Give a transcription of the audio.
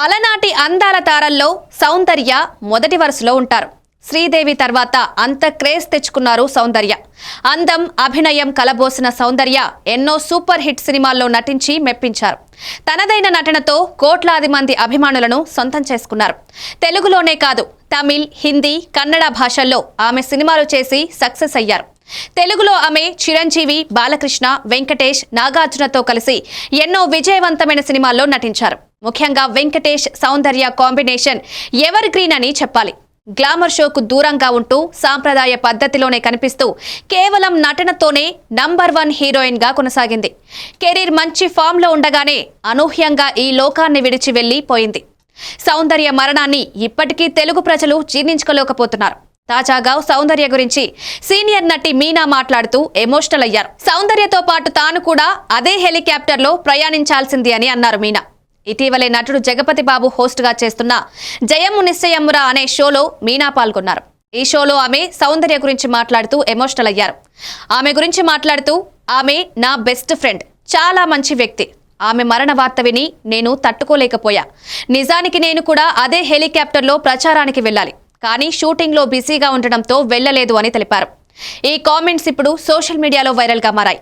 అలనాటి అందాల తారల్లో సౌందర్య మొదటి వరుసలో ఉంటారు. శ్రీదేవి తర్వాత అంత క్రేజ్ తెచ్చుకున్నారు సౌందర్య. అందం, అభినయం కలబోసిన సౌందర్య ఎన్నో సూపర్ హిట్ సినిమాల్లో నటించి మెప్పించారు. తనదైన నటనతో కోట్లాది మంది అభిమానులను సొంతం చేసుకున్నారు. తెలుగులోనే కాదు, తమిళ్, హిందీ, కన్నడ భాషల్లో ఆమె సినిమాలు చేసి సక్సెస్ అయ్యారు. తెలుగులో ఆమె చిరంజీవి, బాలకృష్ణ, వెంకటేష్, నాగార్జునతో కలిసి ఎన్నో విజయవంతమైన సినిమాల్లో నటించారు. ముఖ్యంగా వెంకటేష్, సౌందర్య కాంబినేషన్ ఎవర్ గ్రీన్ అని చెప్పాలి. గ్లామర్ షోకు దూరంగా ఉంటూ సాంప్రదాయ పద్ధతిలోనే కనిపిస్తూ కేవలం నటనతోనే నంబర్ 1 హీరోయిన్ గా కొనసాగింది. కెరీర్ మంచి ఫామ్ లో ఉండగానే అనూహ్యంగా ఈ లోకాన్ని విడిచి వెళ్లిపోయింది. సౌందర్య మరణాన్ని ఇప్పటికీ తెలుగు ప్రజలు జీర్ణించుకోలేకపోతున్నారు. తాజాగా సౌందర్య గురించి సీనియర్ నటి మీనా మాట్లాడుతూ ఎమోషనల్ అయ్యారు. సౌందర్యతో పాటు తాను కూడా అదే హెలికాప్టర్ లో ప్రయాణించాల్సింది అని అన్నారు మీనా. ఇటీవలే నటుడు జగపతి బాబు హోస్ట్ గా చేస్తున్న జయము నిశ్చయమురా అనే షోలో మీనా పాల్గొన్నారు. ఈ షోలో ఆమె సౌందర్య గురించి మాట్లాడుతూ ఎమోషనల్ అయ్యారు. ఆమె గురించి మాట్లాడుతూ, ఆమె నా బెస్ట్ ఫ్రెండ్, చాలా మంచి వ్యక్తి. ఆమె మరణ వార్త విని నేను తట్టుకోలేకపోయా. నిజానికి నేను కూడా అదే హెలికాప్టర్లో ప్రచారానికి వెళ్ళాలి, కానీ షూటింగ్లో బిజీగా ఉండడంతో వెళ్లలేదు అని తెలిపారు. ఈ కామెంట్స్ ఇప్పుడు సోషల్ మీడియాలో వైరల్ గా మారాయి.